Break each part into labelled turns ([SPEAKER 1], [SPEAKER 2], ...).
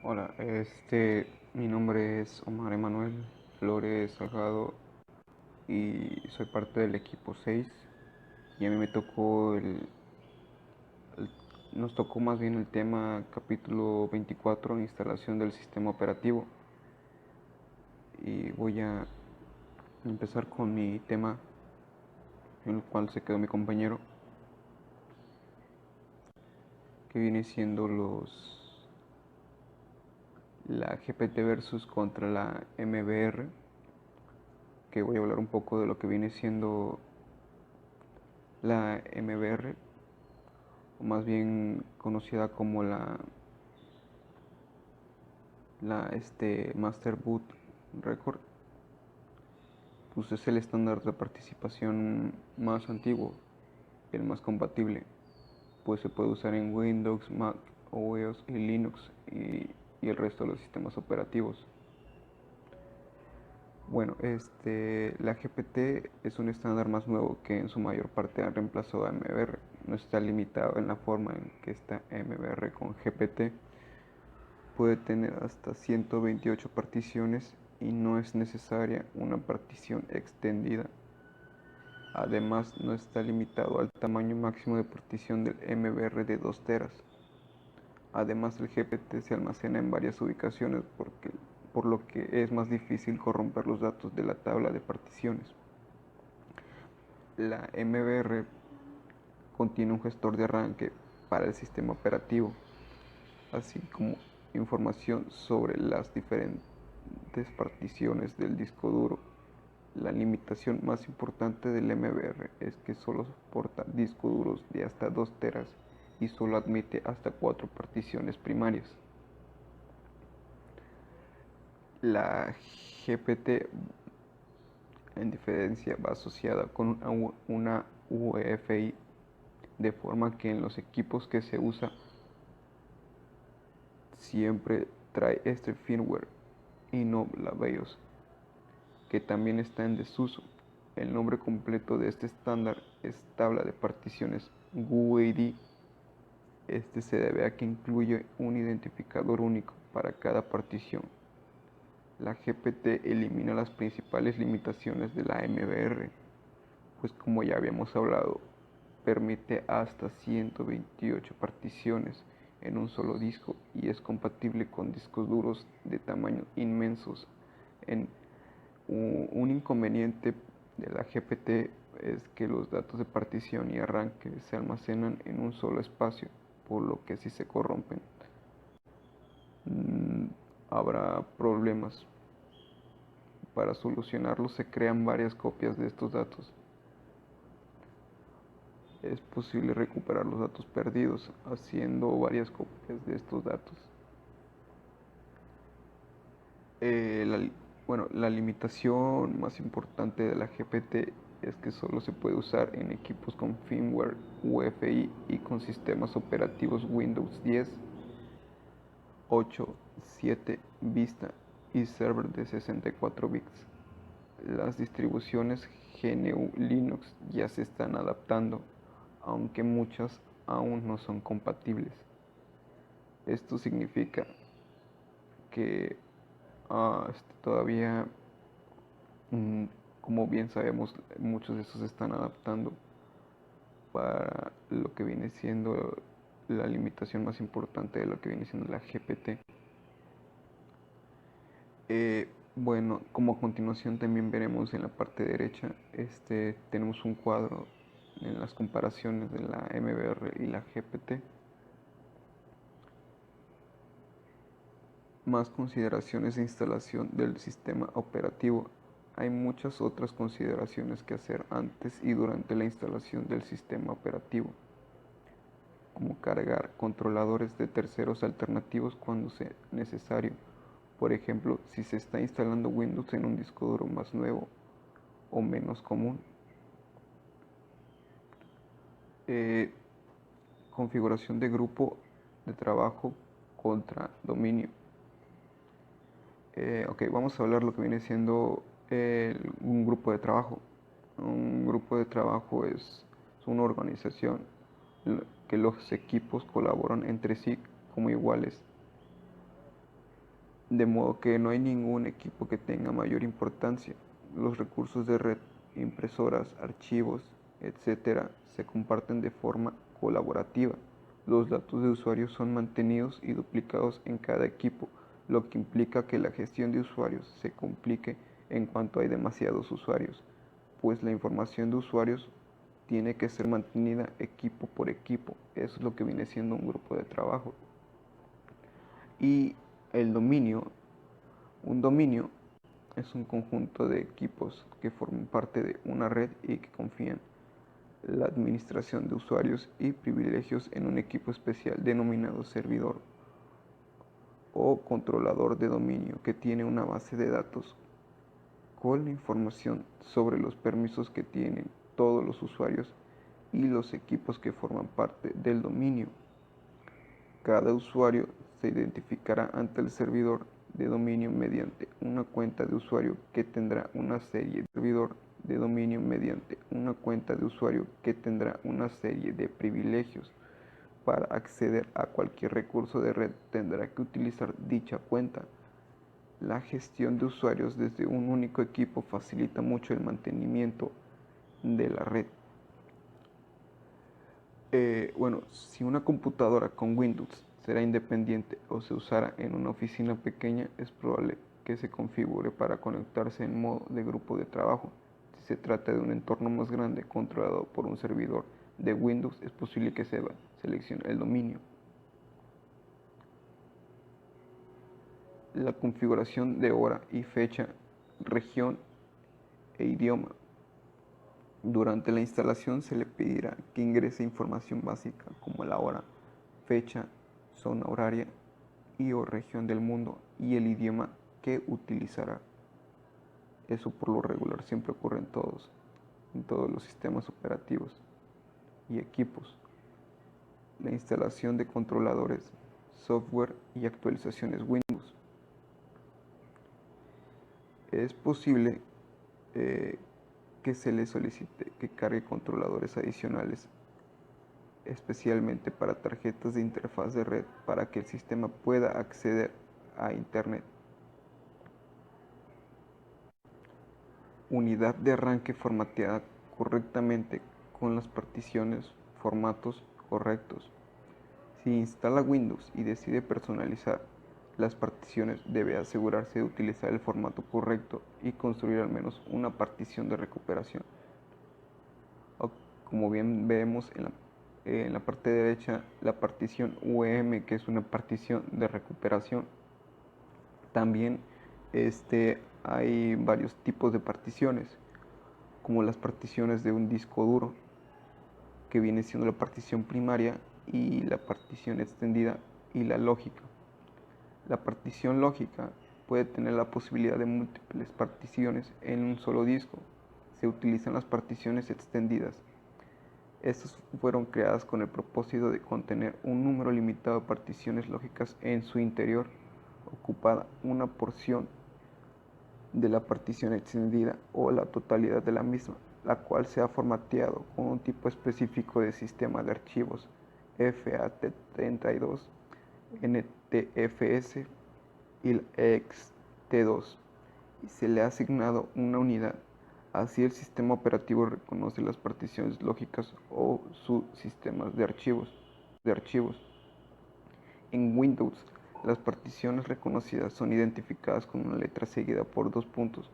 [SPEAKER 1] Hola, mi nombre es Omar Emanuel Flores Salgado y soy parte del equipo 6 y a mí me tocó el- nos tocó más bien el tema capítulo 24, instalación del sistema operativo, y voy a empezar con mi tema en el cual se quedó mi compañero, que viene siendo la GPT versus contra la MBR, que voy a hablar un poco de lo que viene siendo la MBR, o más bien conocida como la Master Boot Record. Pues es el estándar de participación más antiguo, el más compatible, pues se puede usar en Windows, Mac, OS y Linux y el resto de los sistemas operativos. Bueno, la GPT es un estándar más nuevo que en su mayor parte ha reemplazado a MBR. No está limitado en la forma en que está MBR con GPT. Puede tener hasta 128 particiones y no es necesaria una partición extendida. Además, no está limitado al tamaño máximo de partición del MBR de 2 teras. Además, el GPT se almacena en varias ubicaciones por lo que es más difícil corromper los datos de la tabla de particiones. La MBR contiene un gestor de arranque para el sistema operativo, así como información sobre las diferentes particiones del disco duro. La limitación más importante del MBR es que solo soporta discos duros de hasta 2 teras y solo admite hasta 4 particiones primarias. La GPT, en diferencia, va asociada con una UEFI, de forma que en los equipos que se usa siempre trae este firmware y no la BIOS, que también está en desuso. El nombre completo de este estándar es tabla de particiones GUID. Este se debe a que incluye un identificador único para cada partición. La GPT elimina las principales limitaciones de la MBR, pues como ya habíamos hablado, permite hasta 128 particiones en un solo disco y es compatible con discos duros de tamaño inmensos. En un inconveniente de la GPT es que los datos de partición y arranque se almacenan en un solo espacio, por lo que si se corrompen habrá problemas. Para solucionarlo se crean varias copias de estos datos. Es posible recuperar los datos perdidos haciendo varias copias de estos datos. La limitación más importante de la GPT es que solo se puede usar en equipos con firmware UEFI y con sistemas operativos Windows 10, 8, 7, Vista y server de 64 bits. Las distribuciones GNU Linux ya se están adaptando, aunque muchas aún no son compatibles. Esto significa que todavía, mm, como bien sabemos, muchos de esos se están adaptando para lo que viene siendo la limitación más importante de lo que viene siendo la GPT. Como a continuación también veremos en la parte derecha, tenemos un cuadro en las comparaciones de la MBR y la GPT. Más consideraciones de instalación del sistema operativo. Hay muchas otras consideraciones que hacer antes y durante la instalación del sistema operativo, como cargar controladores de terceros alternativos cuando sea necesario. Por ejemplo, si se está instalando Windows en un disco duro más nuevo o menos común. Eh, Configuración de grupo de trabajo contra dominio. Ok, vamos a hablar lo que viene siendo un grupo de trabajo. Un grupo de trabajo es una organización que los equipos colaboran entre sí como iguales. de modo que no hay ningún equipo que tenga mayor importancia. Los recursos de red, impresoras, archivos, etcétera, se comparten de forma colaborativa. Los datos de usuarios son mantenidos y duplicados en cada equipo, lo que implica que la gestión de usuarios se complique en cuanto hay demasiados usuarios, pues la información de usuarios tiene que ser mantenida equipo por equipo. Eso es lo que viene siendo un grupo de trabajo. Y el dominio, un dominio es un conjunto de equipos que forman parte de una red y que confían la administración de usuarios y privilegios en un equipo especial denominado servidor o controlador de dominio que tiene una base de datos con la información sobre los permisos que tienen todos los usuarios y los equipos que forman parte del dominio. Cada usuario se identificará ante el servidor de dominio mediante una cuenta de usuario que tendrá una serie de servidor de dominio mediante una cuenta de usuario que tendrá una serie de privilegios. Para acceder a cualquier recurso de red tendrá que utilizar dicha cuenta. La gestión de usuarios desde un único equipo facilita mucho el mantenimiento de la red. Si una computadora con Windows será independiente o se usara en una oficina pequeña, es probable que se configure para conectarse en modo de grupo de trabajo. Si se trata de un entorno más grande controlado por un servidor de Windows, es posible que se seleccione el dominio. La configuración de hora y fecha, región e idioma. Durante la instalación se le pedirá que ingrese información básica como la hora, fecha, zona horaria y o región del mundo y el idioma que utilizará. Eso por lo regular siempre ocurre en todos los sistemas operativos y equipos. La instalación de controladores, software y actualizaciones Windows. Es posible que se le solicite que cargue controladores adicionales, especialmente para tarjetas de interfaz de red, para que el sistema pueda acceder a Internet. Unidad de arranque formateada correctamente con las particiones, formatos correctos. Si instala Windows y decide personalizar las particiones, debe asegurarse de utilizar el formato correcto y construir al menos una partición de recuperación. Como bien vemos en la parte derecha, la partición UEM, que es una partición de recuperación. También hay varios tipos de particiones, como las particiones de un disco duro, que viene siendo la partición primaria, y la partición extendida y la lógica. La partición lógica puede tener la posibilidad de múltiples particiones en un solo disco. Se utilizan las particiones extendidas. Estas fueron creadas con el propósito de contener un número limitado de particiones lógicas en su interior, ocupada una porción de la partición extendida o la totalidad de la misma, la cual se ha formateado con un tipo específico de sistema de archivos FAT32, NTFS y el ext2, y se le ha asignado una unidad. Así el sistema operativo reconoce las particiones lógicas o subsistemas de archivos. En Windows, las particiones reconocidas son identificadas con una letra seguida por dos puntos.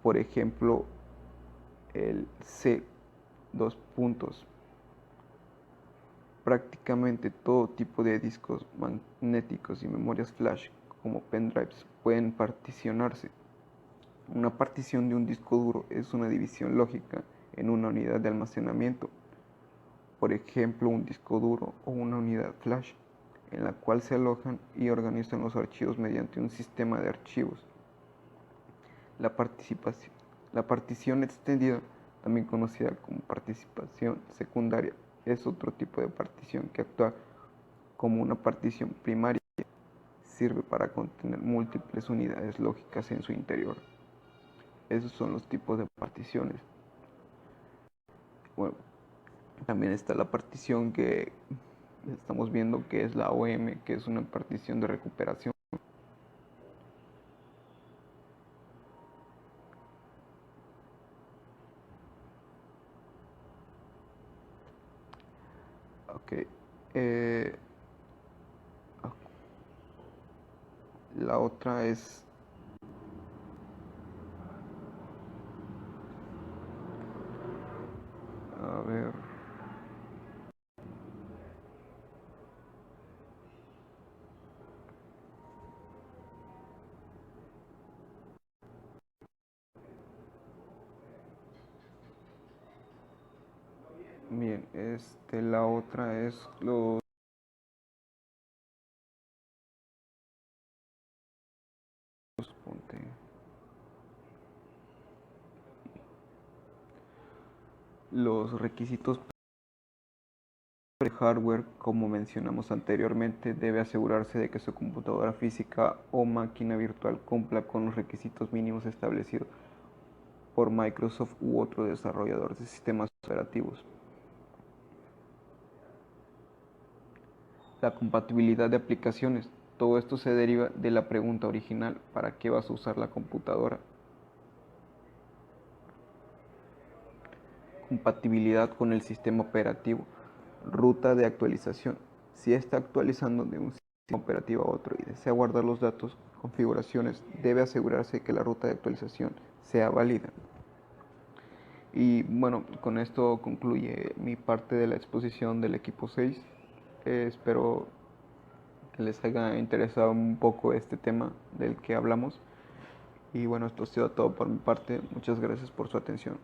[SPEAKER 1] Por ejemplo, el C, dos puntos. Prácticamente todo tipo de discos magnéticos y memorias flash, como pendrives, pueden particionarse. Una partición de un disco duro es una división lógica en una unidad de almacenamiento, por ejemplo un disco duro o una unidad flash, en la cual se alojan y organizan los archivos mediante un sistema de archivos. La partición extendida, también conocida como partición secundaria, es otro tipo de partición que actúa como una partición primaria. Sirve para contener múltiples unidades lógicas en su interior. Esos son los tipos de particiones. Bueno, también está la partición que estamos viendo, que es la OM, que es una partición de recuperación. La otra es a ver, bien, la otra es ponte, los requisitos de hardware. Como mencionamos anteriormente, debe asegurarse de que su computadora física o máquina virtual cumpla con los requisitos mínimos establecidos por Microsoft u otro desarrollador de sistemas operativos. La compatibilidad de aplicaciones. Todo esto se deriva de la pregunta original: ¿para qué vas a usar la computadora? Compatibilidad con el sistema operativo. Ruta de actualización. Si está actualizando de un sistema operativo a otro y desea guardar los datos, configuraciones, debe asegurarse que la ruta de actualización sea válida. Y bueno, con esto concluye mi parte de la exposición del equipo 6. Espero que les haya interesado un poco este tema del que hablamos. Y bueno, esto ha sido todo por mi parte. Muchas gracias por su atención.